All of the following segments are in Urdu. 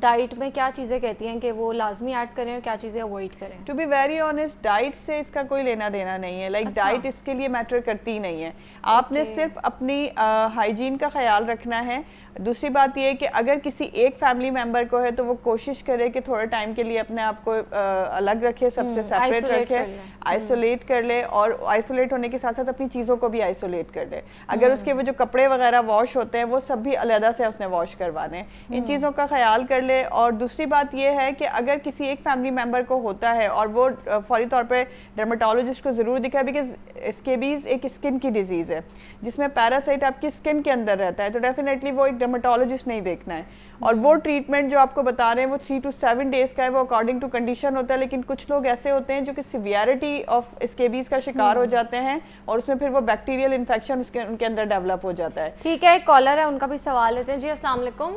ڈائٹ میں کیا چیزیں کہتی ہیں کہ وہ لازمی ایڈ کریں اور کیا چیزیں اوائڈ کریں؟ To be very honest diet سے اس کا کوئی لینا دینا نہیں ہے. لائک ڈائٹ اس کے لیے میٹر کرتی ہی نہیں ہے. آپ نے صرف اپنی ہائیجین کا خیال رکھنا ہے. دوسری بات یہ ہے کہ اگر کسی ایک فیملی ممبر کو ہے تو وہ کوشش کرے کہ تھوڑے ٹائم کے لیے اپنے آپ کو الگ رکھے, سب سے سیپریٹ رکھے, آئسولیٹ کر لے, اور آئسولیٹ ہونے کے ساتھ ساتھ اپنی چیزوں کو بھی آئسولیٹ کر لے. اگر اس کے وہ جو کپڑے وغیرہ واش ہوتے ہیں وہ سب بھی علیحدہ سے اس نے واش کروانے, ان چیزوں کا خیال کر لے. اور دوسری بات یہ ہے کہ اگر کسی ایک فیملی ممبر کو ہوتا ہے اور وہ فوری طور پہ ڈرمیٹالوجسٹ کو ضرور دکھائے, بیکاز اسکیبیز ایک اسکن کی ڈیزیز ہے جس میں پیراسائٹ آپ کی اسکن کے اندر رہتا ہے, تو ڈیفینیٹلی وہ ایک ڈرمیٹالوجسٹ نہیں دیکھنا ہے. اور وہ ٹریٹمنٹ جو آپ کو بتا رہے ہیں وہ 3 to 7 days کا ہے, وہ اکارڈنگ ٹو کنڈیشن ہوتا ہے. لیکن کچھ لوگ ایسے ہوتے ہیں جو کہ سیویرٹی آف اسکیبیز کا شکار ہو جاتے ہیں اور اس میں پھر وہ بیکٹیریل انفیکشن ان کے اندر ڈیولپ ہو جاتا ہے. ٹھیک ہے, ایک کالر ہے, ان کا بھی سوال لیتے ہیں. جی السلام علیکم.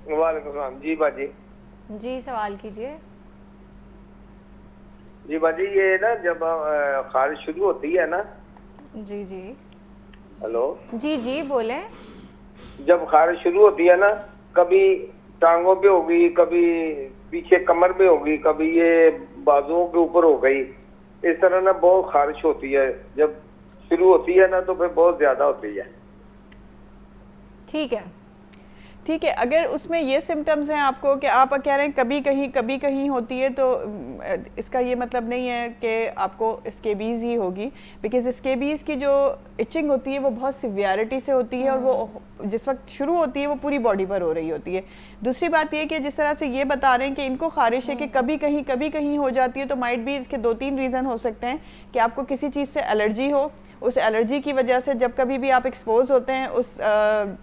وعلیکم السلام. جی باجی. جی سوال کیجیے. جی باجی, یہ نا جب خارش شروع ہوتی ہے نا. جی جی. ہلو. جی جی بولیں. جب خارش شروع ہوتی ہے نا, کبھی ٹانگوں پہ ہوگی, کبھی پیچھے کمر پہ ہوگی, کبھی یہ بازوؤں کے اوپر ہو گئی, اس طرح نا بہت خارش ہوتی ہے. جب شروع ہوتی ہے نا تو پھر بہت زیادہ ہوتی ہے. ٹھیک ہے ٹھیک ہے. اگر اس میں یہ سمٹمز ہیں آپ کو کہ آپ کہہ رہے ہیں کبھی کہیں ہوتی ہے, تو اس کا یہ مطلب نہیں ہے کہ آپ کو اسکیبیز ہی ہوگی, بیکاز اسکیبیز کی جو ایچنگ ہوتی ہے وہ بہت سیویرٹی سے ہوتی ہے, اور وہ جس وقت شروع ہوتی ہے وہ پوری باڈی پر ہو رہی ہوتی ہے. دوسری بات یہ کہ جس طرح سے یہ بتا رہے ہیں کہ ان کو خارش ہے کہ کبھی کہیں ہو جاتی ہے, تو مائٹ بھی اس کے 2-3 ریزن ہو سکتے ہیں. کہ آپ کو کسی چیز سے الرجی ہو, اس الرجی کی وجہ سے جب کبھی بھی آپ ایکسپوز ہوتے ہیں اس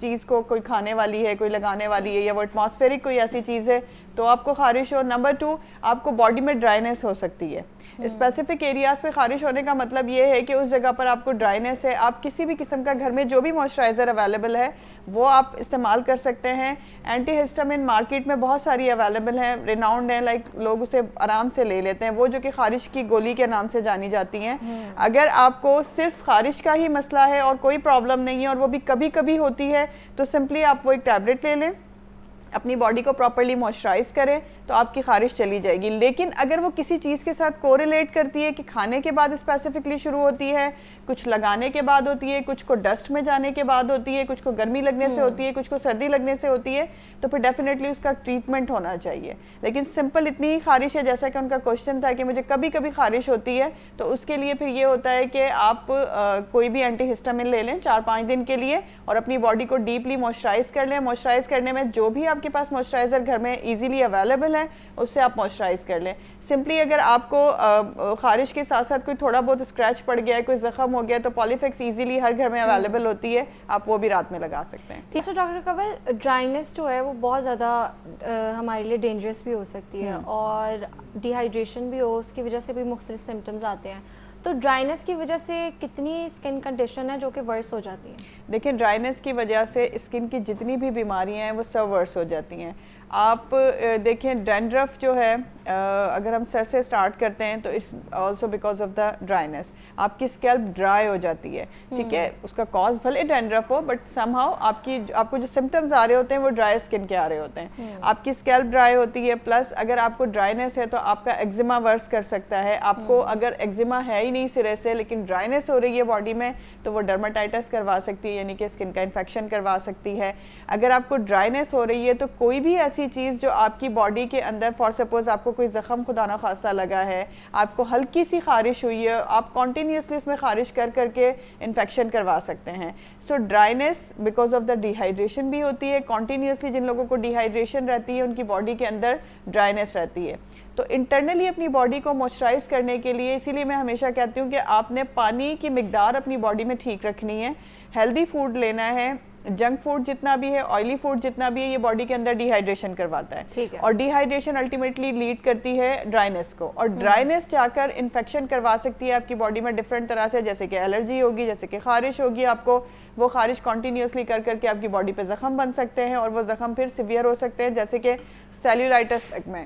چیز کو, کوئی کھانے والی ہے, کوئی لگانے والی ہے, یا وہ ایٹماسفیرک کوئی ایسی چیز ہے, تو آپ کو خارش ہو. نمبر 2, آپ کو باڈی میں ڈرائنیس ہو سکتی ہے. اسپیسیفک ایریاز پہ خارش ہونے کا مطلب یہ ہے کہ اس جگہ پر آپ کو ڈرائنیس ہے. آپ کسی بھی قسم کا گھر میں جو بھی موئسچرائزر اویلیبل ہے وہ آپ استعمال کر سکتے ہیں. اینٹی ہسٹامن مارکیٹ میں بہت ساری اویلیبل ہیں, ریناؤنڈ ہیں, لائک لوگ اسے آرام سے لے لیتے ہیں, وہ جو کہ خارش کی گولی کے نام سے جانی جاتی ہیں. اگر آپ کو صرف خارش کا ہی مسئلہ ہے اور کوئی پرابلم نہیں ہے, اور وہ بھی کبھی ہوتی ہے, تو سمپلی آپ وہ ایک ٹیبلٹ لے لیں, اپنی باڈی کو پراپرلی موئسچرائز کریں, تو آپ کی خارش چلی جائے گی. لیکن اگر وہ کسی چیز کے ساتھ کوریلیٹ کرتی ہے کہ کھانے کے بعد اسپیسیفکلی شروع ہوتی ہے, کچھ لگانے کے بعد ہوتی ہے, کچھ کو ڈسٹ میں جانے کے بعد ہوتی ہے, کچھ کو گرمی لگنے سے ہوتی ہے, کچھ کو سردی لگنے سے ہوتی ہے, تو پھر ڈیفینیٹلی اس کا ٹریٹمنٹ ہونا چاہیے. لیکن سمپل اتنی ہی خارش ہے, جیسا کہ ان کا کوشچن تھا کہ مجھے کبھی خارش ہوتی ہے, تو اس کے لیے پھر یہ ہوتا ہے کہ آپ کوئی بھی اینٹی ہسٹامن لے لیں 4-5 دن کے لیے, اور اپنی باڈی کو ڈیپلی موئسچرائز کر لیں. موئسچرائز کرنے میں جو بھی آپ کے پاس موئسچرائزر گھر میں ایزیلی اویلیبل ہے اس سے آپ موئسچرائز کر لیں. سمپلی اگر آپ کو خارش کے ساتھ ساتھ کوئی تھوڑا بہت اسکریچ پڑ گیا ہے, کوئی زخم ہو گیا, تو پالیفیکس ایزیلی ہر گھر میں اویلیبل ہوتی ہے, آپ وہ بھی رات میں لگا سکتے ہیں. تیسرا ڈاکٹر کنول, ڈرائنیس جو ہے وہ بہت زیادہ ہمارے لیے ڈینجرس بھی ہو سکتی ہے, اور ڈی ہائیڈریشن بھی ہو, اس کی وجہ سے بھی مختلف سمٹمز آتے ہیں. تو ڈرائنیس کی وجہ سے کتنی اسکن کنڈیشن ہے جو کہ ورس ہو جاتی ہیں؟ دیکھیں, ڈرائنیس کی وجہ سے اسکن کی جتنی بھی بیماریاں ہیں وہ سب ورس ہو جاتی ہیں. آپ دیکھیں ڈینڈرف جو ہے, اگر ہم سر سے سٹارٹ کرتے ہیں تو it's also because of the dryness. آپ کی اسکیلپ ڈرائی ہو جاتی ہے, ٹھیک ہے, اس کا کاز بھلے dandruff who, but some how آپ کو جو سمٹمز آ رہے ہوتے ہیں وہ ڈرائی اسکن کے آ رہے ہوتے ہیں. آپ کی اسکیلپ ڈرائی ہوتی ہے, پلس اگر آپ کو ڈرائنیس ہے تو آپ کا ایگزیما ورس کر سکتا ہے. آپ کو اگر ایگزیما ہے ہی نہیں سرے سے, لیکن ڈرائنیس ہو رہی ہے باڈی میں, تو وہ ڈرماٹائٹس کروا سکتی ہے, یعنی کہ اسکن کا انفیکشن کروا سکتی ہے. اگر آپ کو ڈرائنیس ہو رہی ہے تو کوئی بھی ایسی چیز جو آپ کی باڈی کے اندر, فار سپوز آپ کو کوئی زخم خدا نہ خواستہ لگا ہے, آپ کو ہلکی سی خارش ہوئی ہے, آپ کنٹینیوسلی اس میں خارش کر کے انفیکشن کروا سکتے ہیں. So dryness because of the dehydration بھی ہوتی ہے. کنٹینیوسلی جن لوگوں کو ڈی ہائیڈریشن رہتی ہے ان کی باڈی کے اندر ڈرائنیس رہتی ہے. تو انٹرنلی اپنی باڈی کو موئسچرائز کرنے کے لیے, اسی لیے میں ہمیشہ کہتی ہوں کہ آپ نے پانی کی مقدار اپنی باڈی میں ٹھیک رکھنی ہے, ہیلدی فوڈ لینا ہے. جنک فوڈ جتنا بھی ہے, آئلی فوڈ جتنا بھی ہے, یہ باڈی کے اندر ڈی ہائیڈریشن کرواتا ہے, اور ڈی ہائیڈریشن الٹیمیٹلی لیڈ کرتی ہے ڈرائنیس کو, اور ڈرائنیس جا کر انفیکشن کروا سکتی ہے آپ کی باڈی میں ڈفرینٹ طرح سے, جیسے کہ الرجی ہوگی, جیسے کہ خارش ہوگی. آپ کو وہ خارش کنٹینیوسلی کر کے آپ کی باڈی پہ زخم بن سکتے ہیں, اور وہ زخم پھر سیویئر ہو سکتے ہیں, جیسے کہ سیلولائٹس تک میں.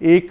1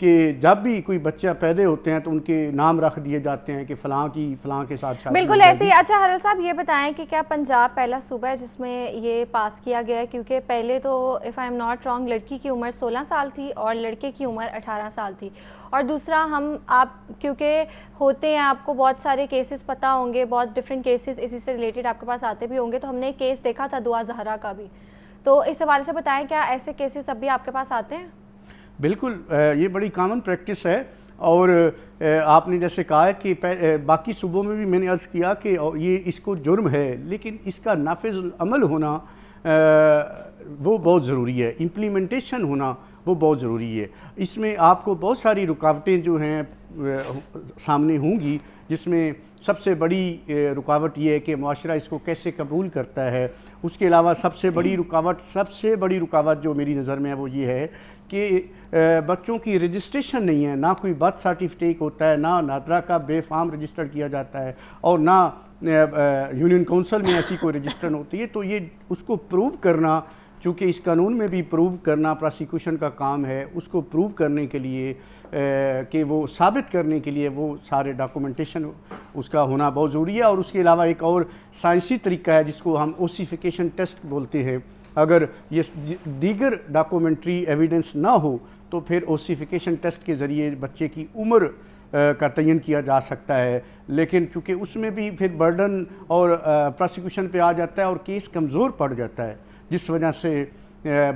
کہ جب بھی کوئی بچہ پیدا ہوتے ہیں تو ان کے نام رکھ دیے جاتے ہیں کہ فلاں کی فلاں کے ساتھ شادی بالکل ایسے ہی. اچھا حرل صاحب یہ بتائیں کہ کیا پنجاب پہلا صوبہ ہے جس میں یہ پاس کیا گیا ہے؟ کیونکہ پہلے تو if I am not wrong لڑکی کی عمر 16 سال تھی اور لڑکے کی عمر 18 سال تھی. اور دوسرا آپ کیونکہ ہوتے ہیں آپ کو بہت سارے کیسز پتہ ہوں گے, بہت ڈفرینٹ کیسز اسی سے ریلیٹڈ آپ کے پاس آتے بھی ہوں گے, تو ہم نے ایک کیس دیکھا تھا دعا زہرا کا بھی, تو اس حوالے سے بتائیں کیا ایسے کیسز اب بھی آپ کے پاس آتے ہیں؟ بالکل یہ بڑی کامن پریکٹس ہے, اور آپ نے جیسے کہا ہے کہ باقی صوبوں میں بھی میں نے عرض کیا کہ یہ اس کو جرم ہے, لیکن اس کا نافذ عمل ہونا وہ بہت ضروری ہے, امپلیمنٹیشن ہونا وہ بہت ضروری ہے. اس میں آپ کو بہت ساری رکاوٹیں جو ہیں سامنے ہوں گی, جس میں سب سے بڑی رکاوٹ یہ ہے کہ معاشرہ اس کو کیسے قبول کرتا ہے. اس کے علاوہ سب سے بڑی رکاوٹ جو میری نظر میں ہے وہ یہ ہے کہ بچوں کی رجسٹریشن نہیں ہے, نہ کوئی برتھ سرٹیفکیٹ ہوتا ہے, نہ نادرا کا بے فارم رجسٹر کیا جاتا ہے, اور نہ یونین کونسل میں ایسی کوئی رجسٹر ہوتی ہے. تو یہ اس کو پروو کرنا, چونکہ اس قانون میں بھی پروو کرنا پراسیکیوشن کا کام ہے, اس کو پروو کرنے کے لیے کہ وہ ثابت کرنے کے لیے وہ سارے ڈاکومنٹیشن اس کا ہونا بہت ضروری ہے. اور اس کے علاوہ ایک اور سائنسی طریقہ ہے جس کو ہم اوسیفیکیشن ٹیسٹ بولتے ہیں. اگر یہ دیگر ڈاکومنٹری ایویڈنس نہ ہو تو پھر اوسیفیکیشن ٹیسٹ کے ذریعے بچے کی عمر کا تعین کیا جا سکتا ہے. لیکن چونکہ اس میں بھی پھر برڈن اور پراسیکیوشن پہ آ جاتا ہے اور کیس کمزور پڑ جاتا ہے, جس وجہ سے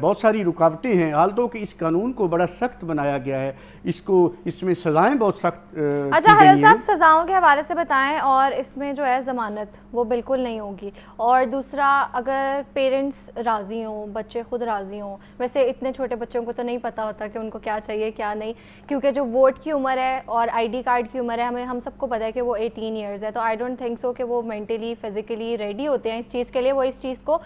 بہت ساری رکاوٹیں ہیں. حالانکہ کہ اس قانون کو بڑا سخت بنایا گیا ہے, اس میں سزائیں بہت سخت. اچھا حرل صاحب سزاؤں کے حوالے سے بتائیں, اور اس میں جو ہے ضمانت وہ بالکل نہیں ہوگی. اور دوسرا اگر پیرنٹس راضی ہوں, بچے خود راضی ہوں, ویسے اتنے چھوٹے بچوں کو تو نہیں پتہ ہوتا کہ ان کو کیا چاہیے کیا نہیں, کیونکہ جو ووٹ کی عمر ہے اور آئی ڈی کارڈ کی عمر ہے ہم سب کو پتہ ہے کہ وہ 18 ایئرز ہے, تو آئی ڈونٹ تھنک سو کہ وہ مینٹلی فزیکلی ریڈی ہوتے ہیں اس چیز کے لیے, وہ اس چیز کو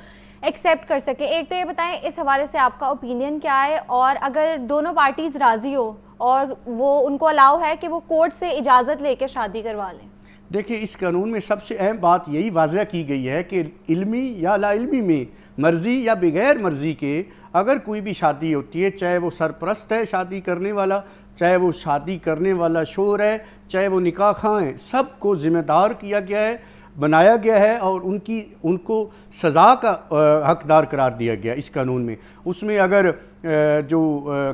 ایکسیپٹ کر سکیں. ایک تو یہ بتائیں اس حوالے سے آپ کا اوپینین کیا ہے, اور اگر دونوں پارٹیز راضی ہو اور وہ ان کو الاؤ ہے کہ وہ کورٹ سے اجازت لے کے شادی کروا لیں. دیکھیں اس قانون میں سب سے اہم بات یہی واضح کی گئی ہے کہ علمی یا لا علمی میں, مرضی یا بغیر مرضی کے, اگر کوئی بھی شادی ہوتی ہے, چاہے وہ سرپرست ہے شادی کرنے والا, چاہے وہ شادی کرنے والا شوہر ہے, چاہے وہ نکاح خواں ہیں, سب کو ذمہ دار کیا گیا ہے, بنایا گیا ہے, اور ان کو سزا کا حقدار قرار دیا گیا اس قانون میں. اس میں اگر جو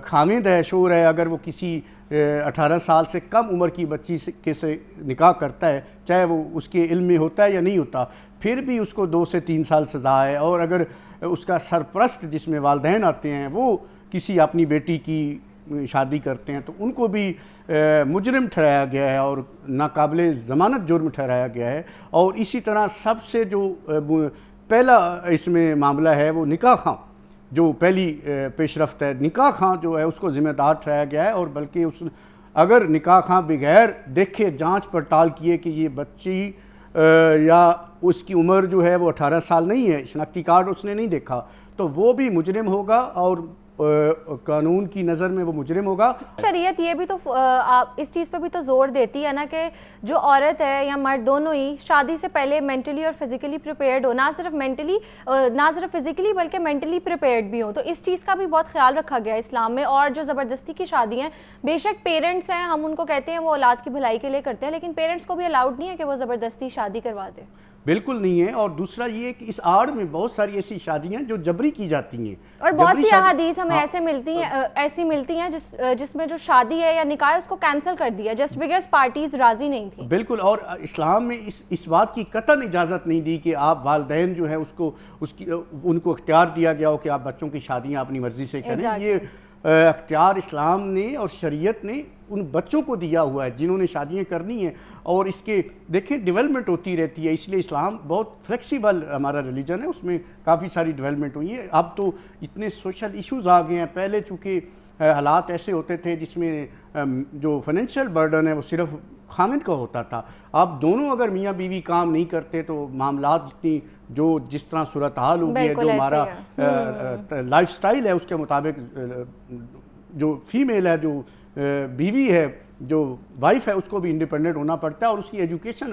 خاوند ہے, شوہر ہے, اگر وہ کسی 18 سال سے کم عمر کی بچی سے نکاح کرتا ہے, چاہے وہ اس کے علم میں ہوتا ہے یا نہیں ہوتا, پھر بھی اس کو 2 سے 3 سال سزا ہے. اور اگر اس کا سرپرست جس میں والدین آتے ہیں وہ کسی اپنی بیٹی کی شادی کرتے ہیں تو ان کو بھی مجرم ٹھہرایا گیا ہے اور ناقابل ضمانت جرم ٹھہرایا گیا ہے. اور اسی طرح سب سے جو پہلا اس میں معاملہ ہے وہ نکاح خواں, جو پہلی پیش رفت ہے, نکاح خواں جو ہے اس کو ذمہ دار ٹھہرایا گیا ہے. اور بلکہ اگر نکاح خواں بغیر دیکھے جانچ پڑتال کیے کہ یہ بچی یا اس کی عمر جو ہے وہ 18 سال نہیں ہے, شناختی کارڈ اس نے نہیں دیکھا, تو وہ بھی مجرم ہوگا اور قانون کی نظر میں وہ مجرم ہوگا. شریعت یہ بھی تو اس چیز پہ بھی تو زور دیتی ہے نا کہ جو عورت ہے یا مرد دونوں ہی شادی سے پہلے مینٹلی اور فزیکلی پریپیئرڈ ہو, نہ صرف فزیکلی بلکہ مینٹلی پریپیئرڈ بھی ہوں. تو اس چیز کا بھی بہت خیال رکھا گیا ہے اسلام میں. اور جو زبردستی کی شادی ہیں, بے شک پیرنٹس ہیں, ہم ان کو کہتے ہیں وہ اولاد کی بھلائی کے لیے کرتے ہیں, لیکن پیرنٹس کو بھی الاؤڈ نہیں ہے کہ وہ زبردستی شادی کروا دیں. بالکل نہیں ہے. اور دوسرا یہ کہ اس آڑ میں بہت ساری ایسی شادیاں جو جبری کی جاتی ہیں, اور بہت سی احادیث ہمیں ایسی ملتی ہیں جس میں جو شادی ہے یا نکاح اس کو کینسل کر دیا جسٹ بیکاز پارٹیز راضی نہیں تھیں. بالکل. اور اسلام میں اس بات کی قطعاً اجازت نہیں دی کہ آپ والدین جو ہیں ان کو اختیار دیا گیا ہو کہ آپ بچوں کی شادیاں اپنی مرضی سے کریں. یہ اختیار اسلام نے اور شریعت نے ان بچوں کو دیا ہوا ہے جنہوں نے شادیاں کرنی ہیں. اور اس کے دیکھیں ڈیولپمنٹ ہوتی رہتی ہے, اس لیے اسلام بہت فلیکسیبل ہمارا ریلیجن ہے, اس میں کافی ساری ڈیولپمنٹ ہوئی ہے. اب تو اتنے سوشل ایشوز آ گئے ہیں. پہلے چونکہ حالات ایسے ہوتے تھے جس میں جو فائنینشیل برڈن ہے وہ صرف خامد کا ہوتا تھا. اب دونوں اگر میاں بیوی کام نہیں کرتے تو معاملات جس طرح صورتحال ہو گئی ہے, جو ہمارا لائف سٹائل ہے اس کے مطابق جو فیمیل ہے, جو بیوی ہے, جو وائف ہے, اس کو بھی انڈیپینڈنٹ ہونا پڑتا ہے. اور اس کی education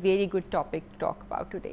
very good topic to talk about today.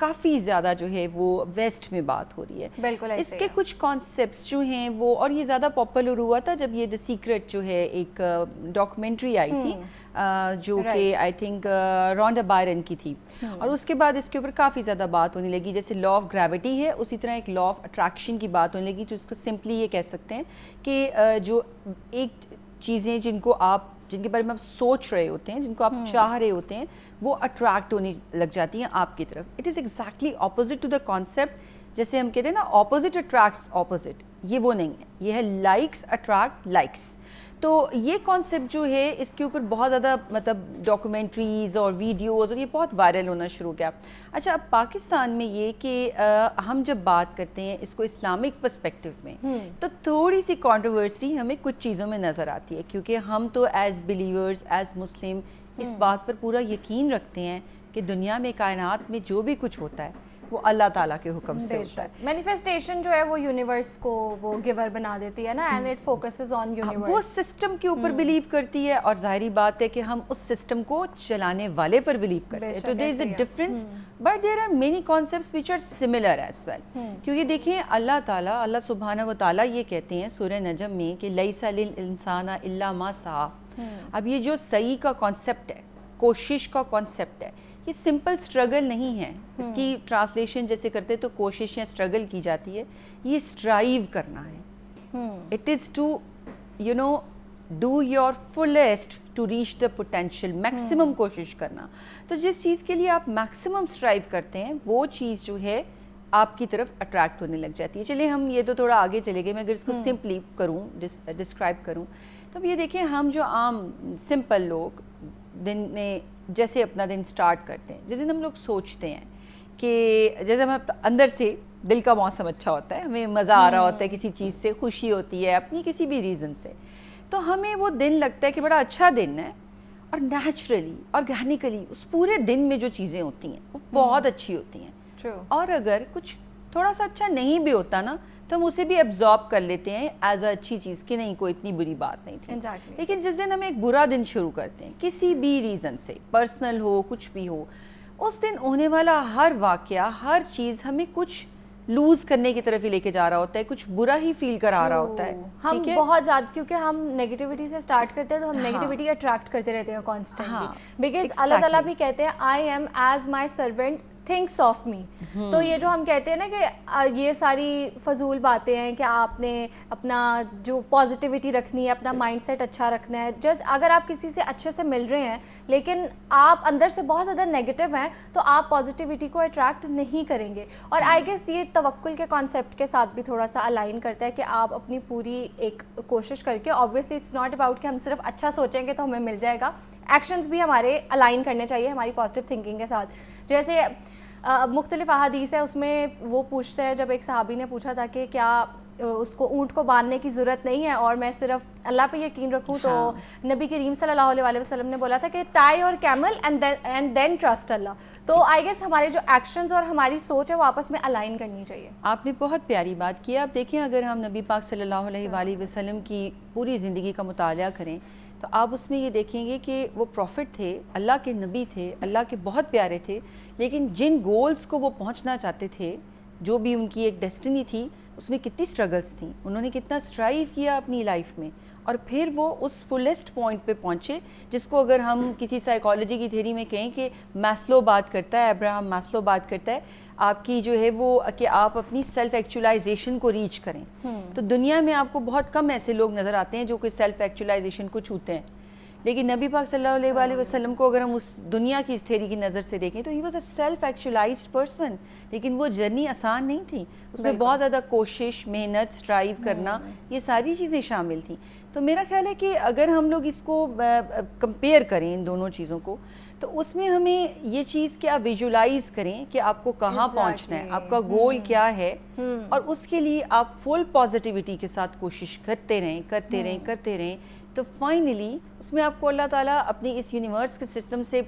کافی زیادہ جو ہے وہ ویسٹ میں بات ہو رہی ہے. بالکل اس کے کچھ کانسیپٹس جو ہیں وہ, اور یہ زیادہ پاپولر ہوا تھا جب یہ دا سیکرٹ جو ہے ایک ڈاکومنٹری آئی تھی جو کہ آئی تھنک رونڈا بائرن کی تھی, اور اس کے بعد اس کے اوپر کافی زیادہ بات ہونے لگی. جیسے لا آف گریوٹی ہے, اسی طرح ایک لا آف اٹریکشن کی بات ہونے لگی, تو اس کو سمپلی یہ کہہ سکتے ہیں کہ جو ایک چیزیں جن کے بارے میں آپ سوچ رہے ہوتے ہیں, جن کو آپ چاہ رہے ہوتے ہیں, وہ اٹریکٹ ہونے لگ جاتی ہیں آپ کی طرف. It is exactly opposite to the concept, جیسے ہم کہتے ہیں نا اپوزٹ اٹریکٹس اپوزٹ, یہ وہ نہیں ہے, یہ ہے لائکس اٹریکٹ لائکس. تو یہ کانسیپٹ جو ہے اس کے اوپر بہت زیادہ مطلب ڈاکومنٹریز اور ویڈیوز, اور یہ بہت وائرل ہونا شروع کیا. اچھا, اب پاکستان میں یہ کہ ہم جب بات کرتے ہیں اس کو اسلامک پرسپیکٹو میں, تو تھوڑی سی کنٹروورسی ہمیں کچھ چیزوں میں نظر آتی ہے, کیونکہ ہم تو ایز بلیورز, ایز مسلم اس بات پر پورا یقین رکھتے ہیں کہ دنیا میں, کائنات میں جو بھی کچھ ہوتا ہے وہ اللہ تعالیٰ کے حکم سے ہوتا ہے. مینیفیسٹیشن جو ہے وہ یونیورس کو وہ گیور بنا دیتی ہے نا, and it focuses on universe. وہ سسٹم کے اوپر بلیو کرتی ہے, اور ظاہری بات ہے کہ ہم اس سسٹم کو چلانے والے پر بلیو کرتے ہیں. تو there is a difference, but there are many concepts which are similar as well. کیونکہ دیکھیں اللہ تعالیٰ, اللہ سبحانہ و تعالیٰ یہ کہتے ہیں سورہ نجم میں کہ لیس للانسان الا ما سعی. اب یہ جو سعی کا کانسیپٹ ہے, کوشش کا کانسیپٹ ہے, یہ سمپل سٹرگل نہیں ہے. اس کی ٹرانسلیشن جیسے کرتے تو کوشش یا سٹرگل کی جاتی ہے, یہ سٹرائیو کرنا ہے. It is to you know do your fullest to reach the potential, maximum کوشش کرنا. تو جس چیز کے لیے آپ میکسیمم سٹرائیو کرتے ہیں وہ چیز جو ہے آپ کی طرف اٹریکٹ ہونے لگ جاتی ہے. چلیے ہم یہ تو تھوڑا آگے چلے گئے, میں اگر اس کو سمپلی کروں, ڈسکرائب کروں, تو اب یہ دیکھیں ہم جو عام سمپل لوگ دن میں جیسے اپنا دن سٹارٹ کرتے ہیں, جس دن ہم لوگ سوچتے ہیں کہ جیسے ہم اندر سے دل کا موسم اچھا ہوتا ہے, ہمیں مزہ آ رہا ہوتا ہے, کسی چیز سے خوشی ہوتی ہے اپنی کسی بھی ریزن سے, تو ہمیں وہ دن لگتا ہے کہ بڑا اچھا دن ہے, اور نیچرلی آرگینکلی اس پورے دن میں جو چیزیں ہوتی ہیں وہ بہت اچھی ہوتی ہیں. اور اگر کچھ تھوڑا سا اچھا نہیں بھی ہوتا نا, تو ہم اسے بھی ایبزارب کر لیتے ہیں ایز اے اچھی چیز کہ نہیں کوئی اتنی بری بات نہیں تھی. لیکن جس دن ہم ایک برا دن شروع کرتے ہیں کسی بھی ریزن سے, پرسنل ہو کچھ بھی ہو, اس دن ہونے والا ہر واقعہ, ہر چیز ہمیں کچھ لوز کرنے کی طرف ہی لے کے جا رہا ہوتا ہے, کچھ برا ہی فیل کرا رہا ہوتا ہے. ہم بہت زیادہ, کیونکہ ہم نیگیٹیوٹی سے سٹارٹ کرتے ہیں تو ہم نیگیٹیوٹی اٹریکٹ کرتے رہتے ہیں کانسٹنٹلی, بیکاز اللہ تعالیٰ بھی کہتے ہیں I am as my servant thinks of me. تو یہ جو ہم کہتے ہیں نا کہ یہ ساری فضول باتیں ہیں کہ آپ نے اپنا جو پازیٹیوٹی رکھنی ہے, اپنا مائنڈ سیٹ اچھا رکھنا ہے. جسٹ اگر آپ کسی سے اچھے سے مل رہے ہیں لیکن آپ اندر سے بہت زیادہ نیگیٹو ہیں, تو آپ پازیٹیوٹی کو اٹریکٹ نہیں کریں گے. اور آئی گیس یہ توکل کے کانسیپٹ کے ساتھ بھی تھوڑا سا الائن کرتا ہے کہ آپ اپنی پوری ایک کوشش کر کے, آبویسلی اٹس ناٹ اباؤٹ کہ ہم صرف اچھا سوچیں گے تو ہمیں مل جائے گا, ایکشنز بھی ہمارے الائن کرنے چاہیے ہماری پازیٹیو تھنکنگ کے ساتھ. جیسے مختلف احادیث ہے, اس میں وہ پوچھتے ہیں, جب ایک صحابی نے پوچھا تھا کہ کیا اس کو اونٹ کو باندھنے کی ضرورت نہیں ہے اور میں صرف اللہ پہ یقین رکھوں, تو نبی کریم صلی اللہ علیہ وسلم نے بولا تھا کہ ٹائی اور کیمل اینڈ دین ٹرسٹ اللہ. تو آئی گیس ہمارے جو ایکشنز اور ہماری سوچ ہے وہ آپس میں الائن کرنی چاہیے. آپ نے بہت پیاری بات کی. آپ دیکھیں اگر ہم نبی پاک صلی اللہ علیہ وسلم کی پوری زندگی کا مطالعہ کریں تو آپ اس میں یہ دیکھیں گے کہ وہ پروفٹ تھے, اللہ کے نبی تھے, اللہ کے بہت پیارے تھے, لیکن جن گولز کو وہ پہنچنا چاہتے تھے, جو بھی ان کی ایک ڈیسٹنی تھی, اس میں کتنی سٹرگلز تھیں, انہوں نے کتنا سٹرائیو کیا اپنی لائف میں, اور پھر وہ اس فلیسٹ پوائنٹ پہ پہنچے, جس کو اگر ہم کسی سائیکالوجی کی تھیوری میں کہیں کہ میسلو بات کرتا ہے, ابراہم میسلو بات کرتا ہے آپ کی جو ہے وہ کہ آپ اپنی سیلف ایکچولائزیشن کو ریچ کریں. تو دنیا میں آپ کو بہت کم ایسے لوگ نظر آتے ہیں جو کہ سیلف ایکچولائزیشن کو چھوتے ہیں, لیکن نبی پاک صلی اللہ علیہ وسلم کو اگر ہم اس دنیا کی اس تھیوری کی نظر سے دیکھیں تو he was a self actualized person. لیکن وہ جرنی آسان نہیں تھی, اس میں بہت زیادہ کوشش, محنت, سٹرائیو کرنا, یہ ساری چیزیں شامل تھیں. تو میرا خیال ہے کہ اگر ہم لوگ اس کو کمپیئر کریں ان دونوں چیزوں کو, تو اس میں ہمیں یہ چیز کہ آپ ویژولائز کریں کہ آپ کو کہاں پہنچنا ہے, آپ کا گول کیا ہے, اور اس کے لیے آپ فل پازیٹیوٹی کے ساتھ کوشش کرتے رہیں, تو فائنلی اس میں آپ کو اللہ تعالیٰ اپنی اس یونیورس کے سسٹم سے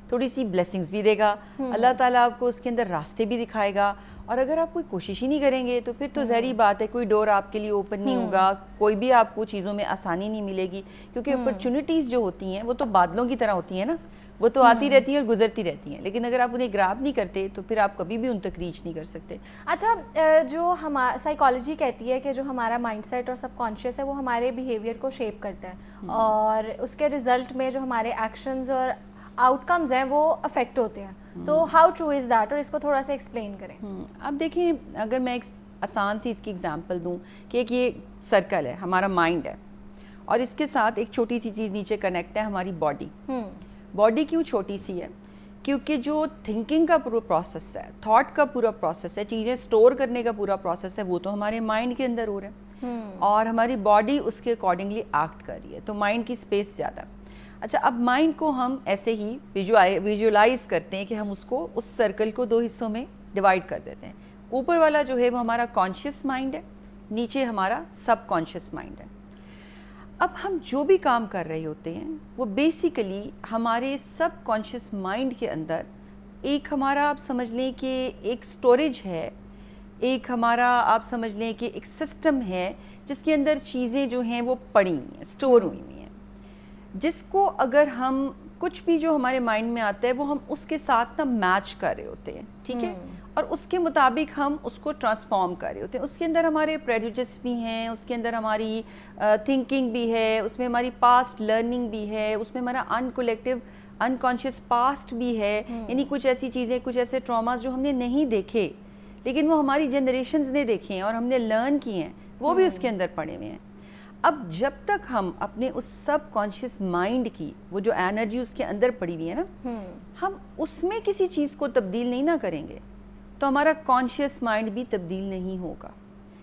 تھوڑی سی بلیسنگز بھی دے گا, اللہ تعالیٰ آپ کو اس کے اندر راستے بھی دکھائے گا. اور اگر آپ کوئی کوشش ہی نہیں کریں گے تو پھر تو ظاہری بات ہے کوئی ڈور آپ کے لیے اوپن نہیں ہوگا, کوئی بھی آپ کو چیزوں میں آسانی نہیں ملے گی, کیونکہ اپرچونٹیز جو ہوتی ہیں وہ تو بادلوں کی طرح ہوتی ہیں نا, وہ تو آتی رہتی ہیں اور گزرتی رہتی ہیں، لیکن اگر آپ انہیں گراب نہیں کرتے تو پھر آپ کبھی بھی ان تک ریچ نہیں کر سکتے. اچھا، جو سائیکالوجی کہتی ہے کہ جو ہمارا مائنڈ سیٹ اور سب کانشیس ہے وہ ہمارے بیہیویئر کو شیپ کرتا ہے اور اس کے رزلٹ میں جو ہمارے ایکشنز اور آؤٹ کمز ہیں وہ افیکٹ ہوتے ہیں. تو ہاؤ ٹرو از دیٹ، اور اس کو تھوڑا سا ایکسپلین کریں. اب دیکھیں، اگر میں ایک آسان سی اس کی اگزامپل دوں کہ ایک یہ سرکل ہے، ہمارا مائنڈ ہے، اور اس کے ساتھ ایک چھوٹی سی چیز نیچے کنیکٹ ہے، ہماری باڈی. باڈی کیوں چھوٹی سی ہے؟ کیونکہ جو تھنکنگ کا پورا پروسیس ہے، تھاٹ کا پورا پروسیس ہے، چیزیں سٹور کرنے کا پورا پروسیس ہے، وہ تو ہمارے مائنڈ کے اندر ہو رہا ہے، اور ہماری باڈی اس کے اکارڈنگلی ایکٹ کر رہی ہے، تو مائنڈ کی اسپیس زیادہ ہے. اچھا، اب مائنڈ کو ہم ایسے ہی ویژولائز کرتے ہیں کہ ہم اس کو، اس سرکل کو 2 حصوں میں ڈیوائڈ کر دیتے ہیں. اوپر والا جو ہے وہ ہمارا کانشیس مائنڈ ہے، نیچے ہمارا سب کانشیس مائنڈ ہے. اب ہم جو بھی کام کر رہے ہوتے ہیں وہ بیسیکلی ہمارے سب کانشیس مائنڈ کے اندر ایک ہمارا، آپ سمجھ لیں کہ ایک سٹوریج ہے، ایک ہمارا آپ سمجھ لیں کہ ایک سسٹم ہے جس کے اندر چیزیں جو ہیں وہ پڑی ہوئی ہیں، سٹور ہوئی ہوئی ہیں، جس کو اگر ہم کچھ بھی جو ہمارے مائنڈ میں آتا ہے وہ ہم اس کے ساتھ نا میچ کر رہے ہوتے ہیں، ٹھیک ہے، اور اس کے مطابق ہم اس کو ٹرانسفارم کر رہے ہوتے ہیں. اس کے اندر ہمارے پریجوڈس بھی ہیں، اس کے اندر ہماری تھنکنگ بھی ہے، اس میں ہماری پاسٹ لرننگ بھی ہے، اس میں ہمارا انکانشیس پاسٹ بھی ہے، یعنی کچھ ایسی چیزیں، کچھ ایسے ٹراماز جو ہم نے نہیں دیکھے لیکن وہ ہماری جنریشنز نے دیکھے ہیں اور ہم نے لرن کیے ہیں، وہ بھی اس کے اندر پڑے ہوئے ہیں. اب جب تک ہم اپنے اس سب کانشیس مائنڈ کی وہ جو انرجی اس کے اندر پڑی ہوئی ہے نا، ہم اس میں کسی چیز کو تبدیل نہیں نہ کریں گے تو ہمارا کانشیس مائنڈ بھی تبدیل نہیں ہوگا.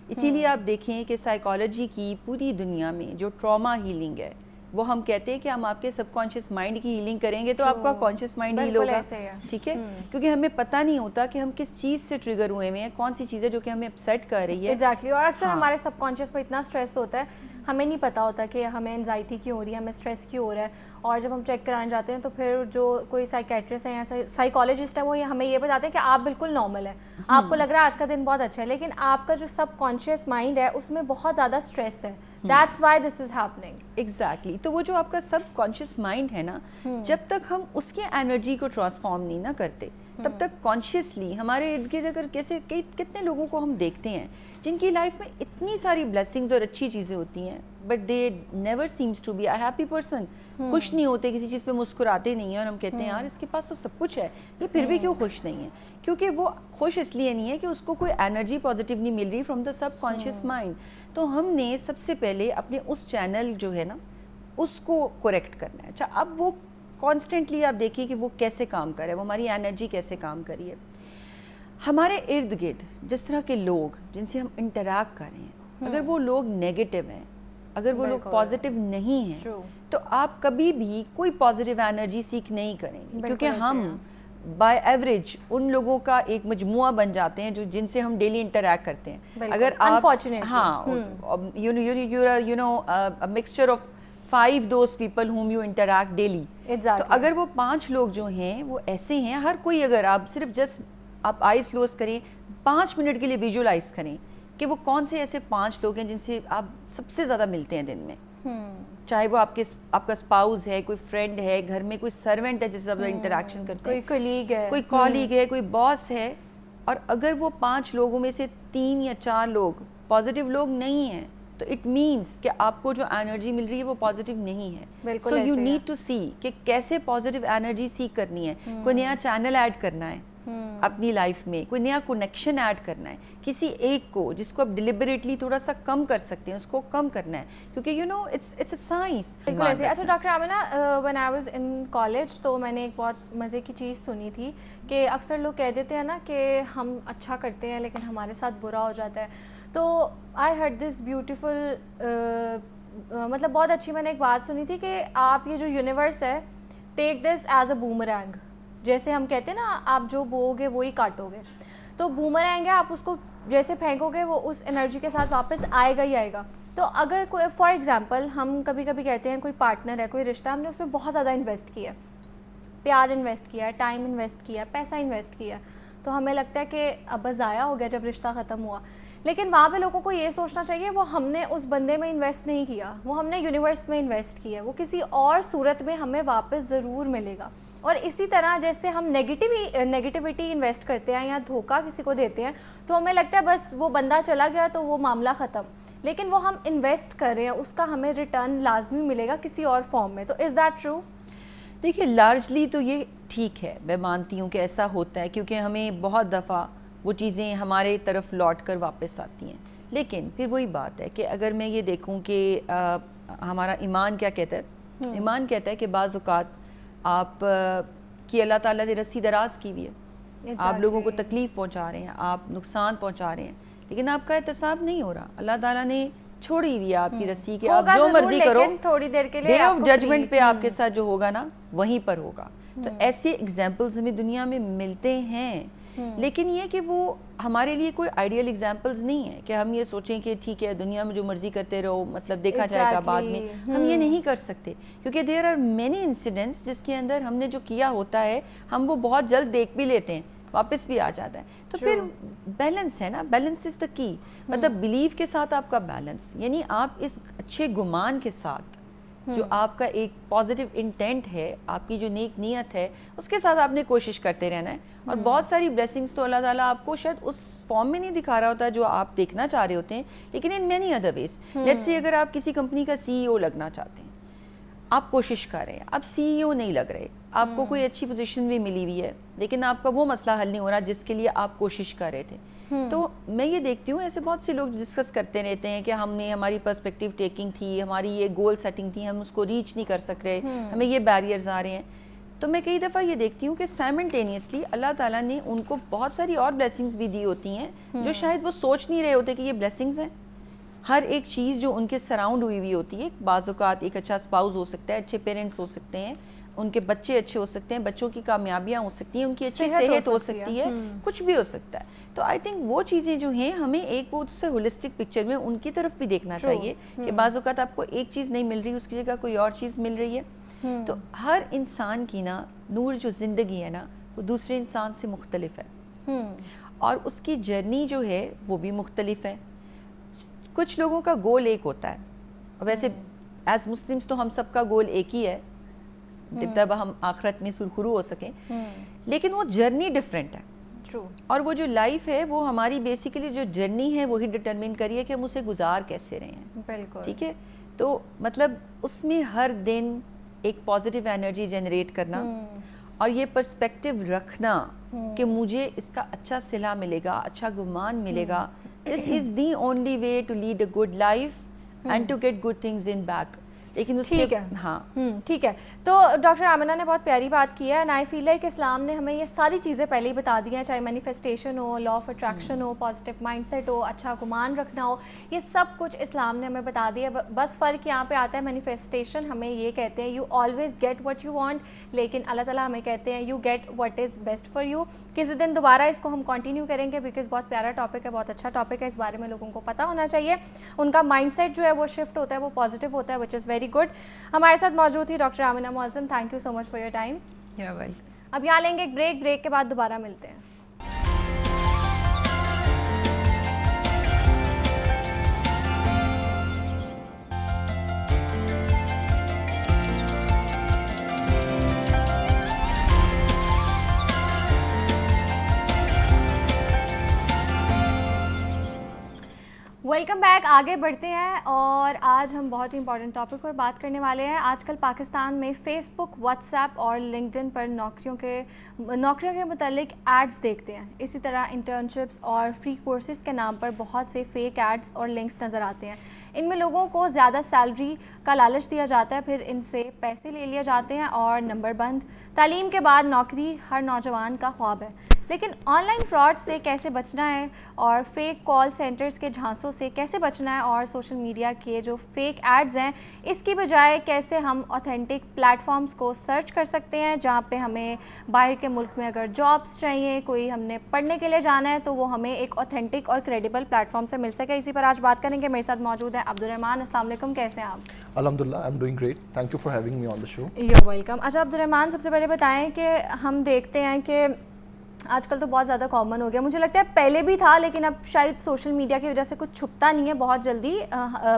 اسی لیے آپ دیکھیں کہ سائیکالوجی کی پوری دنیا میں جو ٹراما ہیلنگ ہے وہ ہم کہتے ہیں کہ ہم آپ کے سب کانشیس مائنڈ کی ہیلنگ کریں گے تو آپ کا کانشیس مائنڈ ہیل ہوگا، ٹھیک ہے، کیونکہ ہمیں پتہ نہیں ہوتا کہ ہم کس چیز سے ٹریگر ہوئے ہیں، کون سی چیزیں جو کہ ہمیں اپسیٹ کر رہی ہے. ایگزیکٹلی، اور اکثر ہمارے سب کانشیس میں اتنا اسٹریس ہوتا ہے، ہمیں نہیں پتہ ہوتا کہ ہمیں انزائٹی کیوں ہو رہی ہے، ہمیں اسٹریس کیوں ہو رہا ہے. اور جب ہم چیک کرانے جاتے ہیں تو پھر جو کوئی سائیکیٹرسٹ ہیں یا سائیکالوجسٹ ہے وہ ہمیں یہ بتاتے ہیں کہ آپ بالکل نارمل ہیں، آپ کو لگ رہا ہے آج کا دن بہت اچھا ہے، لیکن آپ کا جو سب کانشیس مائنڈ ہے اس میں بہت زیادہ اسٹریس ہے. That's why this is happening. Exactly. تو وہ جو آپ کا سب کانشیس مائنڈ ہے نا، جب تک ہم اس کے انرجی کو ٹرانسفارم نہیں نہ کرتے تب تک کانشیسلی ہمارے ارد گرد اگر کیسے کتنے لوگوں کو ہم دیکھتے ہیں جن کی لائف میں اتنی ساری بلیسنگز اور اچھی چیزیں ہوتی ہیں but they never seems to be a happy person. خوش نہیں ہوتے، کسی چیز پہ مسکراتے نہیں ہیں، اور ہم کہتے ہیں یار اس کے پاس تو سب کچھ ہے، یہ پھر بھی کیوں خوش نہیں ہے؟ کیونکہ وہ خوش اس لیے نہیں ہے کہ اس کو کوئی انرجی پازیٹیو نہیں مل رہی from the sub conscious mind. تو ہم نے سب سے پہلے اپنے اس چینل جو ہے نا اس کو کریکٹ کرنا ہے. اچھا، اب وہ کانسٹنٹلی آپ دیکھیے کہ وہ کیسے کام کر رہا ہے، وہ ہماری انرجی کیسے کام کر رہی ہے. ہمارے ارد گرد جس طرح کے لوگ جن سے ہم انٹریکٹ کر رہے ہیں، اگر وہ لوگ نیگیٹو ہیں، اگر وہ لوگ پازیٹیو نہیں ہیں تو آپ کبھی بھی کوئی پازیٹیو انرجی سیکھ نہیں کریں گے، کیونکہ ہم بائی ایوریج ان لوگوں کا ایک مجموعہ بن جاتے ہیں جو جن سے ہم ڈیلی انٹریکٹ کرتے ہیں. اگر آپ you know mixture of 5 those people whom you interact daily. تو اگر وہ 5 لوگ جو ہیں وہ ایسے ہیں، ہر کوئی، اگر آپ صرف جسٹ آپ آئیز کلوز کریں 5 منٹ کے لیے ویژولائز کریں کہ وہ کون سے ایسے 5 لوگ ہیں جن سے آپ سب سے زیادہ ملتے ہیں دن میں، چاہے وہ آپ کا اسپاؤز ہے، کوئی فرینڈ ہے، گھر میں کوئی سرونٹ ہے جس سے آپ انٹریکشن کرتے ہیں، کوئی کالیگ ہے، کوئی باس ہے، اور اگر وہ 5 لوگوں میں سے 3 یا 4 لوگ پازیٹیو لوگ نہیں ہیں تو اٹ مینس کہ آپ کو جو انرجی مل رہی ہے وہ پازیٹیو نہیں ہے. سو یو نیڈ ٹو سی کہ کیسے پازیٹیو انرجی سیکھ کرنی ہے. کوئی نیا چینل ایڈ کرنا ہے اپنی لائف میں، کوئی نیا کنیکشن ایڈ کرنا ہے کسی ایک کو جس کو آپ ڈیلیبریٹلی تھوڑا سا کم کر سکتے ہیں، اس کو کم کرنا ہے، کیونکہ you know it's a science. بالکل ایسے. اچھا doctor Amna, when I was in college تو میں نے ایک بہت مزے کی چیز سنی تھی کہ اکثر لوگ کہہ دیتے ہیں نا کہ ہم اچھا کرتے ہیں لیکن ہمارے ساتھ برا ہو جاتا ہے. تو آئی ہرڈ دس بیوٹیفل، مطلب بہت اچھی میں نے ایک بات سنی تھی کہ آپ یہ جو یونیورس ہے، ٹیک دس ایز اے بومرینگ. جیسے ہم کہتے ہیں نا آپ جو بو گے وہی کاٹو گے، تو بومرینگ ہے، آپ اس کو جیسے پھینکو گے وہ اس انرجی کے ساتھ واپس آئے گا ہی آئے گا. تو اگر کوئی فار ایگزامپل ہم کبھی کبھی کہتے ہیں کوئی پارٹنر ہے، کوئی رشتہ، ہم نے اس میں بہت زیادہ انویسٹ کیا ہے، پیار انویسٹ کیا ہے، ٹائم انویسٹ کیا ہے، پیسہ انویسٹ کیا ہے، تو ہمیں لگتا ہے کہ اب بس ضائع ہو گیا جب رشتہ ختم ہوا. لیکن وہاں پہ لوگوں کو یہ سوچنا چاہیے وہ ہم نے اس بندے میں انویسٹ نہیں کیا، وہ ہم نے یونیورس میں انویسٹ کیا ہے، وہ کسی اور صورت میں ہمیں واپس ضرور ملے گا. اور اسی طرح جیسے ہم نیگیٹیوٹی انویسٹ کرتے ہیں یا دھوکہ کسی کو دیتے ہیں تو ہمیں لگتا ہے بس وہ بندہ چلا گیا تو وہ معاملہ ختم, لیکن وہ ہم انویسٹ کر رہے ہیں, اس کا ہمیں ریٹرن لازمی ملے گا کسی اور فارم میں. تو از دیٹ ٹرو؟ دیکھیے لارجلی تو یہ ٹھیک ہے, میں مانتی ہوں کہ ایسا ہوتا ہے کیونکہ ہمیں بہت دفعہ وہ چیزیں ہمارے طرف لوٹ کر واپس آتی ہیں. لیکن پھر وہی بات ہے کہ اگر میں یہ دیکھوں کہ ہمارا ایمان کیا کہتا ہے, ایمان کہتا ہے کہ بعض اوقات آپ کی اللہ تعالیٰ نے رسی دراز کی ہوئی ہے, آپ لوگوں کو تکلیف پہنچا رہے ہیں, آپ نقصان پہنچا رہے ہیں, لیکن آپ کا احتساب نہیں ہو رہا. اللہ تعالیٰ نے چھوڑی ہوئی ہے آپ کی رسی کہ آپ جو مرضی کرو, تھوڑی دیر کے ڈے لیے آف ججمنٹ پہ آپ کے ساتھ جو ہوگا نا وہیں پر ہوگا. تو ایسے ایگزامپلز ہمیں دنیا میں ملتے ہیں, لیکن یہ کہ وہ ہمارے لیے کوئی آئیڈیل ایگزامپلز نہیں ہے کہ ہم یہ سوچیں کہ ٹھیک ہے دنیا میں جو مرضی کرتے رہو, مطلب دیکھا جائے گا بعد میں. ہم یہ نہیں کر سکتے کیونکہ دیر آر مینی انسیڈنٹس جس کے اندر ہم نے جو کیا ہوتا ہے ہم وہ بہت جلد دیکھ بھی لیتے ہیں, واپس بھی آ جاتا ہے. تو پھر بیلنس ہے نا, بیلنس از دا کی. مطلب بلیف کے ساتھ آپ کا بیلنس, یعنی آپ اس اچھے گمان کے ساتھ جو آپ کا ایک پازیٹیو انٹینٹ ہے, آپ کی جو نیک نیت ہے, اس کے ساتھ آپ نے کوشش کرتے رہنا ہے. اور بہت ساری بلیسنگز تو اللہ تعالیٰ آپ کو شاید اس فارم میں نہیں دکھا رہا ہوتا جو آپ دیکھنا چاہ رہے ہوتے ہیں, لیکن in many other ways. Let's say اگر آپ کسی کمپنی کا سی ای او لگنا چاہتے ہیں, آپ کوشش کر رہے ہیں, آپ سی ای او نہیں لگ رہے, آپ کو کوئی اچھی پوزیشن بھی ملی ہوئی ہے, لیکن آپ کا وہ مسئلہ حل نہیں ہو رہا جس کے لیے آپ کوشش کر رہے تھے. تو میں یہ دیکھتی ہوں ایسے بہت سے لوگ ڈسکس کرتے رہتے ہیں کہ ہم نے ہماری پرسپیکٹیو ٹیکنگ تھی, ہماری یہ گول سیٹنگ تھی, ہم اس کو ریچ نہیں کر سک رہے, ہمیں یہ بیریئرز آ رہے ہیں. تو میں کئی دفعہ یہ دیکھتی ہوں کہ سائملٹینیسلی اللہ تعالیٰ نے ان کو بہت ساری اور بلیسنگز بھی دی ہوتی ہیں جو شاید وہ سوچ نہیں رہے ہوتے کہ یہ بلیسنگز ہیں. ہر ایک چیز جو ان کے سراؤنڈ ہوئی ہوتی ہے, بعض اوقات ایک اچھا اسپاؤز ہو سکتا ہے, اچھے پیرنٹس ہو سکتے ہیں, ان کے بچے اچھے ہو سکتے ہیں, بچوں کی کامیابیاں ہو سکتی ہیں, ان کی اچھی صحت ہو سکتی ہے, کچھ بھی ہو سکتا ہے. تو آئی تھنک وہ چیزیں جو ہیں ہمیں ایک وہ سے ہولسٹک پکچر میں ان کی طرف بھی دیکھنا چاہیے کہ بعض اوقات آپ کو ایک چیز نہیں مل رہی, اس کی جگہ کوئی اور چیز مل رہی ہے. تو ہر انسان کی نا نور جو زندگی ہے نا وہ دوسرے انسان سے مختلف ہے, اور اس کی جرنی جو ہے وہ بھی مختلف ہے. کچھ لوگوں کا گول ایک ہوتا ہے, ویسے ایز مسلمس تو ہم سب کا گول ایک ہی ہے, تب ہم آخرت میں سرخرو ہو سکیں, لیکن وہ جرنی ڈیفرنٹ ہے. اور وہ جو لائف ہے وہ ہماری بیسیکلی جو جرنی ہے وہی ڈٹرمن کریے کہ ہم اسے گزار کیسے رہے ہیں. بالکل ٹھیک ہے, تو مطلب اس میں ہر دن ایک پازیٹیو انرجی جنریٹ کرنا اور یہ پرسپیکٹیو رکھنا کہ مجھے اس کا اچھا صلہ ملے گا, اچھا گمان ملے گا. This is the only way to lead a good life and to get good things in back. لیکن اس ٹھیک ہے, ہاں ٹھیک ہے. تو ڈاکٹر آمنہ نے بہت پیاری بات کی ہے, اینڈ آئی فیل ہے کہ اسلام نے ہمیں یہ ساری چیزیں پہلے ہی بتا دی ہیں, چاہے مینیفیسٹیشن ہو, لا آف اٹریکشن ہو, پازیٹیو مائنڈ سیٹ ہو, اچھا گمان رکھنا ہو, یہ سب کچھ اسلام نے ہمیں بتا دیا. بس فرق یہاں پہ آتا ہے, مینیفیسٹیشن ہمیں یہ کہتے ہیں you always get what you want, لیکن اللہ تعالیٰ ہمیں کہتے ہیں you get what is best for you. کسی دن دوبارہ اس کو ہم کنٹینیو کریں گے بیکاز بہت پیارا ٹاپک ہے, بہت اچھا ٹاپک ہے, اس بارے میں لوگوں کو پتہ ہونا چاہیے. ان کا مائنڈ سیٹ جو ہے وہ شفٹ ہوتا ہے, وہ پازیٹیو ہوتا ہے, وچ از ویری گڈ. ہمارے ساتھ موجود تھی doctor Amna Moazzam, thank you so much for your time. اب یہاں لیں گے ایک بریک کے بعد دوبارہ ملتے ہیں. Welcome back. آگے بڑھتے ہیں اور آج ہم بہت ہی امپورٹنٹ ٹاپک پر بات کرنے والے ہیں. آج کل پاکستان میں فیس بک, واٹس ایپ اور لنکڈ ان پر نوکریوں کے متعلق ایڈز دیکھتے ہیں. اسی طرح انٹرنشپس اور فری کورسز کے نام پر بہت سے فیک ایڈز اور لنکس نظر آتے ہیں. ان میں لوگوں کو زیادہ سیلری کا لالچ دیا جاتا ہے, پھر ان سے پیسے لے لیے جاتے ہیں اور نمبر بند. تعلیم کے بعد نوکری ہر نوجوان کا خواب ہے, لیکن آن لائن فراڈ سے کیسے بچنا ہے, اور فیک کال سینٹرز کے جھانسوں سے کیسے بچنا ہے, اور سوشل میڈیا کے جو فیک ایڈز ہیں اس کی بجائے کیسے ہم اوتھینٹک پلیٹ فارمز کو سرچ کر سکتے ہیں جہاں پہ ہمیں باہر کے ملک میں اگر جابس چاہیے, کوئی ہم نے پڑھنے کے لیے جانا ہے, تو وہ ہمیں ایک اوتھینٹک اور کریڈیبل پلیٹ فارم سے مل سکے. اسی پر آج بات کریں گے. میرے ساتھ موجود ہیں عبدالرحمان. السلام علیکم, کیسے ہیں آپ؟ الحمدللہ, I am doing great, thank you for having me on the show. You welcome. اچھا عبدالرحمان, سب سے پہلے بتائیں کہ ہم دیکھتے ہیں کہ آج کل تو بہت زیادہ کامن ہو گیا, مجھے لگتا ہے پہلے بھی تھا لیکن اب شاید سوشل میڈیا کی وجہ سے کچھ چھپتا نہیں ہے, بہت جلدی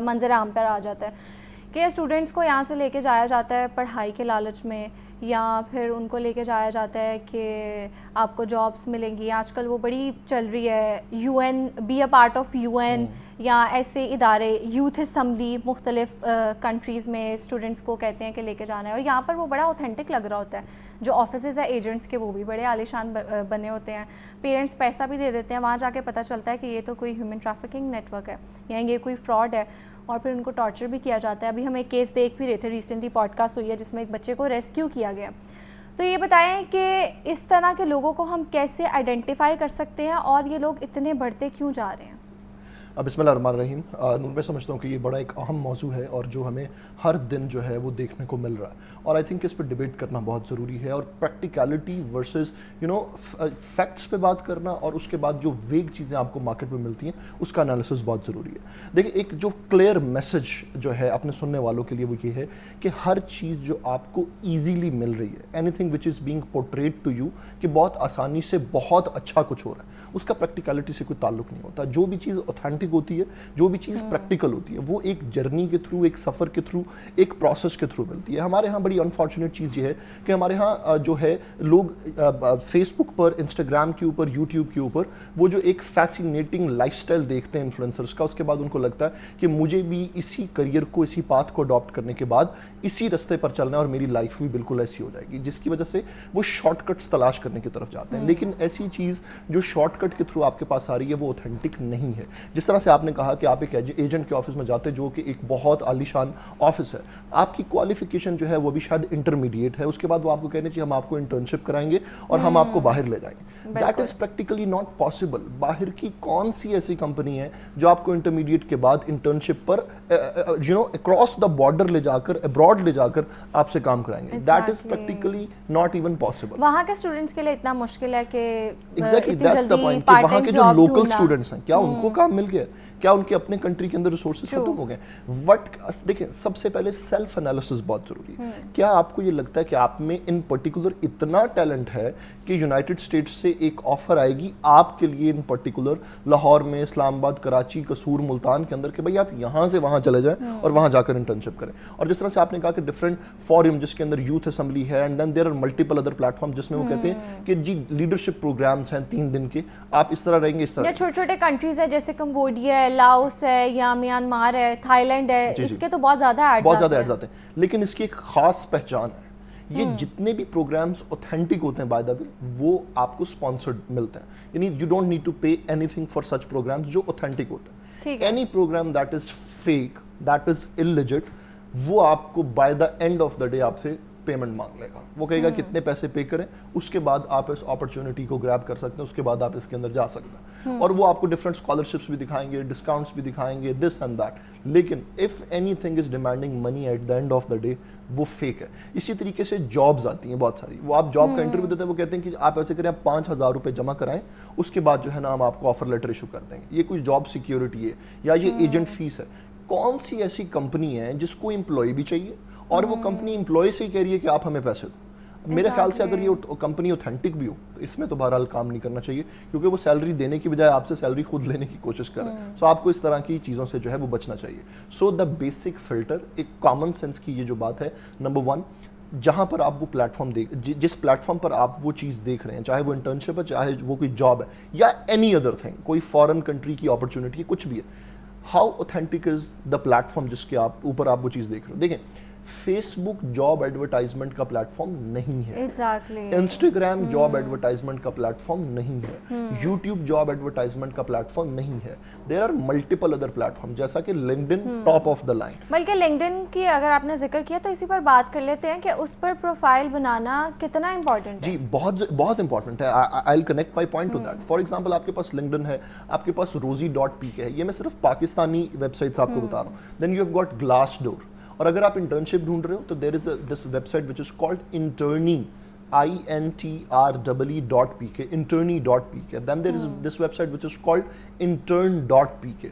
منظر عام پر آ جاتا ہے کہ اسٹوڈنٹس کو یہاں سے لے کے جایا جاتا ہے پڑھائی کے لالچ میں یا پھر ان کو لے کے جایا جاتا ہے کہ آپ کو جابس ملیں گی. آج کل وہ بڑی چل رہی ہے UN, be a part of UN, یا ایسے ادارے یوتھ اسمبلی مختلف کنٹریز میں اسٹوڈنٹس کو کہتے ہیں کہ لے کے جانا ہے, اور یہاں پر وہ بڑا اوتھینٹک لگ رہا ہوتا ہے. جو آفیسز ہیں ایجنٹس کے وہ بھی بڑے عالیشان بنے ہوتے ہیں, پیرنٹس پیسہ بھی دے دیتے ہیں, وہاں جا کے پتہ چلتا ہے کہ یہ تو کوئی ہیومن ٹریفکنگ نیٹ ورک ہے یا یہ کوئی فراڈ ہے, اور پھر ان کو ٹارچر بھی کیا جاتا ہے. ابھی ہم ایک کیس دیکھ بھی رہے تھے, ریسنٹلی پوڈ کاسٹ ہوئی ہے جس میں ایک بچے کو ریسکیو کیا گیا. تو یہ بتائیں کہ اس طرح کے لوگوں کو ہم کیسے آئیڈینٹیفائی کر سکتے ہیں اور یہ لوگ اتنے بڑھتے کیوں جا رہے ہیں؟ بسم اللہ الرحمن الرحیم. نور میں سمجھتا ہوں کہ یہ بڑا ایک اہم موضوع ہے اور جو ہمیں ہر دن جو ہے وہ دیکھنے کو مل رہا ہے, اور آئی تھنک اس پہ ڈیبیٹ کرنا بہت ضروری ہے, اور پریکٹیکلٹی ورسز فیکٹس پہ بات کرنا, اور اس کے بعد جو ویگ چیزیں آپ کو مارکیٹ میں ملتی ہیں اس کا انالیسس بہت ضروری ہے. دیکھیں, ایک جو کلیئر میسج جو ہے اپنے سننے والوں کے لیے وہ یہ ہے کہ ہر چیز جو آپ کو ایزیلی مل رہی ہے, anything which is being portrayed to you, کہ بہت آسانی سے بہت اچھا کچھ ہو رہا ہے, اس کا پریکٹیکلٹی سے کوئی تعلق نہیں ہوتا. جو بھی چیز اوتھینٹک ہوتی ہے, جو بھی چیز پریکٹیکل ہوتی ہے, وہ ایک جرنی کے تھرو, ایک سفر کے تھرو, ایک پروسیس کے تھرو ملتی ہے. ہمارے ہاں بڑی انفارچونیٹ چیز یہ ہے کہ ہمارے ہاں جو ہے لوگ فیس بک پر, انسٹاگرام کے اوپر, یوٹیوب کے اوپر وہ جو ایک فیسینیٹنگ لائف سٹائل دیکھتے ہیں انفلوئنسرز کا, اس کے بعد ان کو لگتا ہے کہ مجھے بھی اسی کریئر کو, اسی پاتھ کو اڈاپٹ کرنے کے بعد اسی رستے پر چلنا ہے اور میری لائف بھی بالکل ایسی ہو جائے گی, جس کی وجہ سے وہ شارٹ کٹس تلاش کرنے کی طرف جاتے ہیں. لیکن ایسی چیز جو شارٹ کٹ کے تھرو آپ کے پاس آ رہی ہے وہ اوتھینٹک نہیں ہے. جس طرح سے آپ نے کہا کہ آپ ایک ایجنٹ کے آفس میں جاتے جو کہ ایک بہت عالیشان آفس ہے, آپ کی کوالیفیکیشن جو ہے وہ بھی شاید انٹرمیڈیٹ ہے, اس کے بعد وہ آپ کو کہنے چاہیے ہم آپ کو انٹرنشپ کرائیں گے اور ہم آپ کو باہر لے جائیں گے. That is practically not possible. باہر کی کون سی ایسی کمپنی ہے جو آپ کو انٹرمیڈیٹ کے بعد internship per across the border لے جا کر, ابراڈ لے جا کر آپ سے کام کرائیں گے؟ That is practically not even possible. وہاں کے اسٹوڈنٹس کے لیے اتنا مشکل ہے کہ ایگزیکٹلی دیٹس دا پوائنٹ, کہ وہاں کے جو لوکل اسٹوڈنٹس ہیں کیا ان کو کام مل گیا, کیا ان کے اپنے کنٹری کے اندر ریسورسز ختم ہو گئے؟ دیکھیں, سب سے پہلے سیلف انالیسس بہت ضروری ہے. کیا آپ کو یہ لگتا ہے کہ آپ میں ان پرٹیکولر اتنا ٹیلنٹ ہے کہ یونائٹڈ اسٹیٹس سے ایک آفر آئے گی آپ کے لیے ان پرٹیکولر لاہور میں, اسلام آباد, کراچی, قصور, ملتان کے اندر, کہ بھائی آپ یہاں سے وہاں چلے جائیں اور وہاں جا کر انٹرنشپ کریں؟ اور جس طرح سے آپ نے کہا کہ ڈفرینٹ فورم جس کے اندر یوتھ اسمبلی ہے, and then there are multiple other platform جس میں وہ کہتے ہیں کہ جی لیڈرشپ پروگرامز ہیں 3 دن کے, آپ اس طرح رہیں گے, اس طرح. چھوٹے چھوٹے کنٹریز ہیں جیسے کمبوڈیا ہے, لاؤس ہے, یا میانمار ہے, تھائی لینڈ ہے, اس کے تو بہت زیادہ ایڈز آتے ہیں. لیکن اس کی ایک خاص پہچان ہے, یہ جتنے بھی پروگرامز اوتھینٹک ہوتے ہیں بائی دا وے وہ آپ کو اسپانسرڈ ملتے ہیں. یعنی you don't need to pay anything for such programs جو اوتھینٹک ہوتے ہیں. Any program that is fake, that is illegit, وہ آپ کو by the end of the day آپ سے پیمنٹ مانگ لے گا. وہ کہے گا کتنے پیسے پے کریں, اس کے بعد آپ اس اپرچونٹی کو گریب کر سکتے ہیں, اس کے بعد آپ اس کے اندر جا سکتے ہیں, اور وہ آپ کو ڈفرینٹ اسکالرشپس بھی دکھائیں گے, ڈسکاؤنٹس بھی دکھائیں گے, دس اینڈ دیٹ. لیکن if anything is demanding money at the end of the day, وہ فیک ہے. اسی طریقے سے جابز آتی ہیں بہت ساری, وہ آپ جاب کا انٹرویو دیتے ہیں, وہ کہتے ہیں کہ آپ ایسے کریں, آپ 5,000 روپے جمع کرائیں, اس کے بعد جو ہے نا ہم آپ کو آفر لیٹر ایشو کر دیں گے. یہ کوئی جاب سیکیورٹی ہے یا یہ ایجنٹ فیس ہے؟ کون سی ایسی کمپنی ہے جس کو امپلائی بھی چاہیے اور وہ کمپنی امپلائی سے ہی کہہ رہی ہے کہ آپ ہمیں پیسے دو؟ میرے خیال سے اگر یہ کمپنی اوتھینٹک بھی ہو تو اس میں تو بہرحال کام نہیں کرنا چاہیے, کیونکہ وہ سیلری دینے کی بجائے آپ سے سیلری خود لینے کی کوشش کر رہے ہیں. سو آپ کو اس طرح کی چیزوں سے جو ہے وہ بچنا چاہیے. سو دا بیسک فلٹر, ایک کامن سینس کی یہ جو بات ہے, نمبر 1, جہاں پر آپ وہ پلیٹ فارم جس پلیٹ فارم پر آپ وہ چیز دیکھ رہے ہیں, چاہے وہ انٹرنشپ ہے, چاہے وہ کوئی جاب ہے, یا اینی ادر تھنگ, کوئی فارن کنٹری کی اپرچونٹی ہے, کچھ بھی ہے, how authentic is the plate form جس کے اوپر آپ وہ چیز دیکھ رہے ہو. دیکھیں, فیس بک جاب ایڈورٹائزمنٹ کا پلیٹ فارم نہیں ہے, انسٹاگرام جاب ایڈورٹائزمنٹ کا پلیٹ فارم نہیں ہے, یوٹیوب جاب ایڈورٹائزمنٹ کا پلیٹ فارم نہیں ہے. There are multiple other platform, جیسا کہ LinkedIn top of the line. بلکہ لنکڈن کی اگر آپ نے ذکر کیا تو اسی پر بات کر لیتے ہیں کہ اس پر پروفائل بنانا کتنا امپورٹنٹ ہے. جی بہت امپورٹنٹ ہے. I will connect my point to that. For example, آپ کے پاس لنکڈن ہے, آپ کے پاس rosie.pk ہے, یہ میں صرف پاکستانی ویب سائٹس آپ کو بتا رہا ہوں. Then you have got Glassdoor, اور اگر آپ انٹرنشپ ڈھونڈ رہے ہو تو there is this website which is called INTRE.PK, interni.pk. Then there is this website which is called intern.pk.